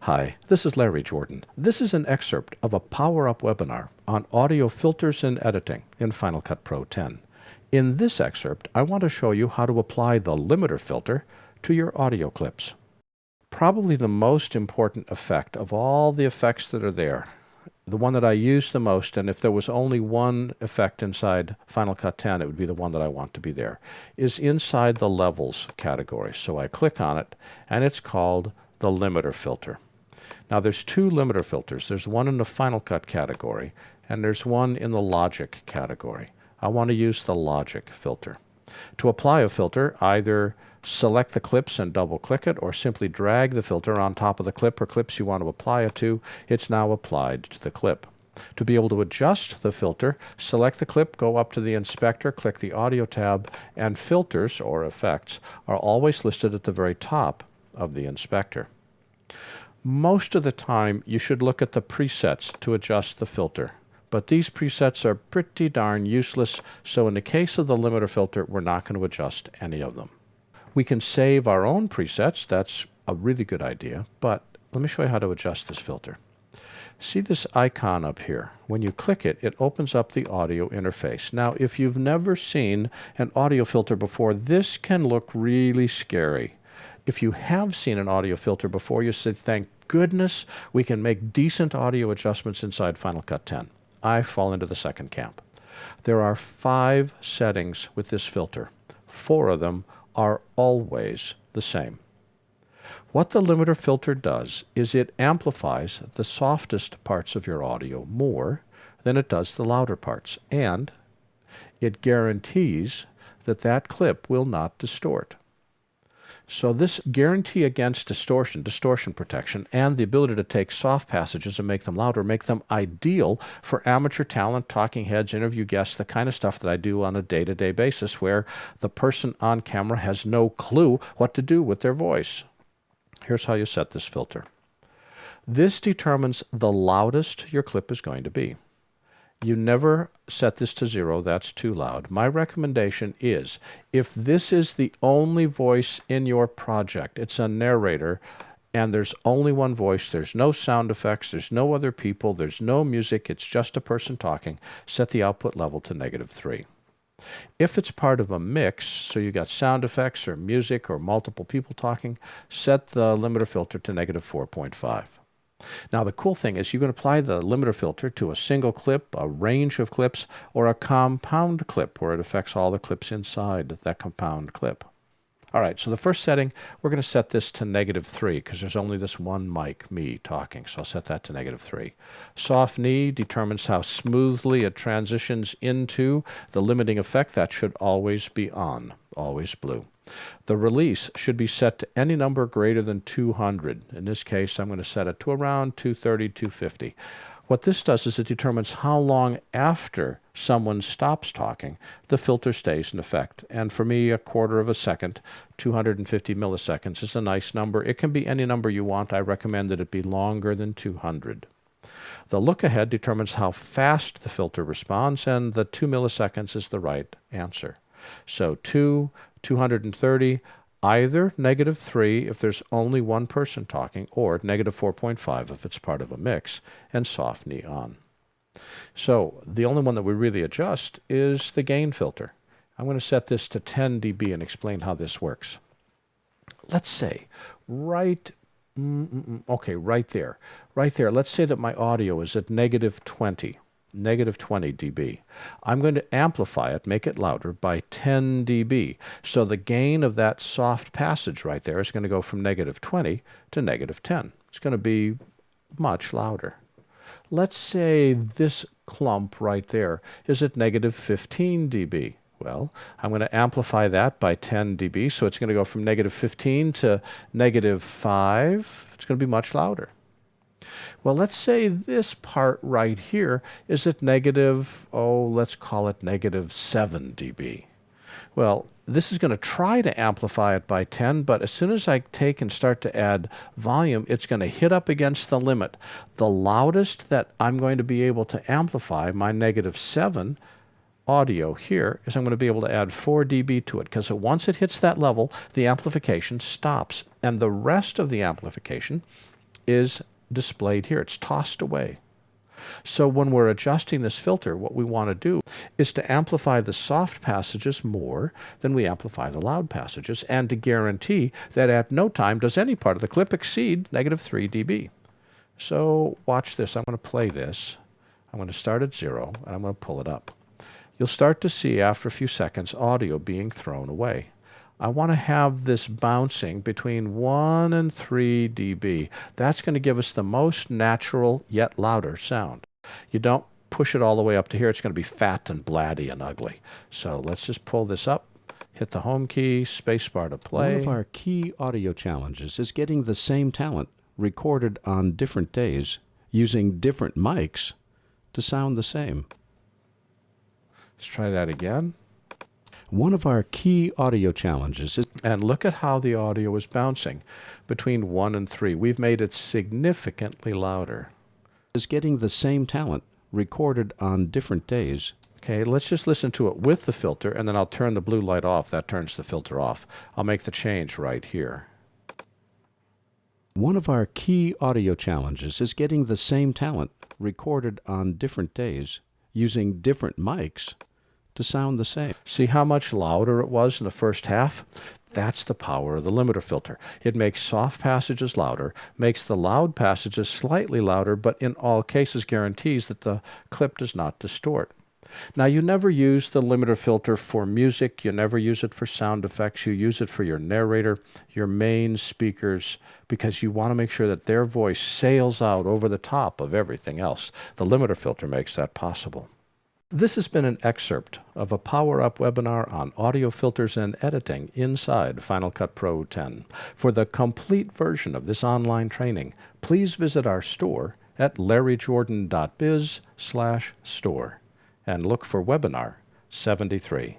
Hi, this is Larry Jordan. This is an excerpt of a Power Up webinar on audio filters and editing in Final Cut Pro 10. In this excerpt, I want to show you how to apply the limiter filter to your audio clips. Probably the most important effect of all the effects that are there, the one that I use the most, and if there was only one effect inside Final Cut 10, it would be the one that I want to be there, is inside the levels category. So I click on it, and it's called the limiter filter. Now there's two limiter filters. There's one in the Final Cut category, and there's one in the Logic category. I want to use the Logic filter. To apply a filter, either select the clips and double-click it, or simply drag the filter on top of the clip or clips you want to apply it to. It's now applied to the clip. To be able to adjust the filter, select the clip, go up to the inspector, click the Audio tab, and filters, or effects, are always listed at the very top of the inspector. Most of the time, you should look at the presets to adjust the filter. But these presets are pretty darn useless, so in the case of the limiter filter, we're not going to adjust any of them. We can save our own presets. That's a really good idea, but let me show you how to adjust this filter. See this icon up here? When you click it, it opens up the audio interface. Now, if you've never seen an audio filter before, this can look really scary. If you have seen an audio filter before, you say, thank goodness we can make decent audio adjustments inside Final Cut 10. I fall into the second camp. There are 5 settings with this filter. 4 of them are always the same. What the limiter filter does is it amplifies the softest parts of your audio more than it does the louder parts, and it guarantees that that clip will not distort. So this guarantee against distortion protection, and the ability to take soft passages and make them louder, make them ideal for amateur talent, talking heads, interview guests, the kind of stuff that I do on a day-to-day basis where the person on camera has no clue what to do with their voice. Here's how you set this filter. This determines the loudest your clip is going to be. You never set this to 0, that's too loud. My recommendation is, if this is the only voice in your project, it's a narrator, and there's only one voice, there's no sound effects, there's no other people, there's no music, it's just a person talking, set the output level to -3. If it's part of a mix, so you got sound effects or music or multiple people talking, set the limiter filter to -4.5. Now the cool thing is you can apply the limiter filter to a single clip, a range of clips, or a compound clip where it affects all the clips inside that compound clip. All right, so the first setting, we're going to set this to -3 because there's only this one mic, me, talking, so I'll set that to -3. Soft knee determines how smoothly it transitions into the limiting effect. That should always be on, always blue. The release should be set to any number greater than 200. In this case, I'm going to set it to around 230, 250. What this does is it determines how long after someone stops talking the filter stays in effect. And for me, 1/4 of a second, 250 milliseconds is a nice number. It can be any number you want. I recommend that it be longer than 200. The look ahead determines how fast the filter responds, and the 2 milliseconds is the right answer. So 230, either -3 if there's only one person talking, or -4.5 if it's part of a mix, and soft knee on. So the only one that we really adjust is the gain filter. I'm going to set this to 10 dB and explain how this works. Let's say right there, let's say that my audio is at -20 dB. I'm going to amplify it, make it louder, by 10 dB. So the gain of that soft passage right there is going to go from -20 to -10. It's going to be much louder. Let's say this clump right there is at -15 dB. Well, I'm going to amplify that by 10 dB, so it's going to go from -15 to -5. It's going to be much louder. Well, let's say this part right here is at let's call it -7 dB. Well, this is going to try to amplify it by 10, but as soon as I take and start to add volume, it's going to hit up against the limit. The loudest that I'm going to be able to amplify, my -7 audio here, is I'm going to be able to add 4 dB to it, because once it hits that level, the amplification stops. And the rest of the amplification is displayed here. It's tossed away. So when we're adjusting this filter, what we want to do is to amplify the soft passages more than we amplify the loud passages, and to guarantee that at no time does any part of the clip exceed -3 dB. So watch this. I'm going to play this. I'm going to start at 0, and I'm going to pull it up. You'll start to see after a few seconds audio being thrown away. I want to have this bouncing between 1 and 3 dB. That's going to give us the most natural yet louder sound. You don't push it all the way up to here. It's going to be fat and blatty and ugly. So let's just pull this up, hit the home key, spacebar to play. One of our key audio challenges is getting the same talent recorded on different days using different mics to sound the same. Let's try that again. One of our key audio challenges is... And look at how the audio is bouncing between 1 and 3. We've made it significantly louder. ...is getting the same talent recorded on different days. Okay, let's just listen to it with the filter, and then I'll turn the blue light off. That turns the filter off. I'll make the change right here. One of our key audio challenges is getting the same talent recorded on different days using different mics to sound the same. See how much louder it was in the first half? That's the power of the limiter filter. It makes soft passages louder, makes the loud passages slightly louder, but in all cases guarantees that the clip does not distort. Now, you never use the limiter filter for music. You never use it for sound effects. You use it for your narrator, your main speakers, because you want to make sure that their voice sails out over the top of everything else. The limiter filter makes that possible. This has been an excerpt of a Power Up webinar on audio filters and editing inside Final Cut Pro 10. For the complete version of this online training, please visit our store at larryjordan.biz/store and look for webinar 73.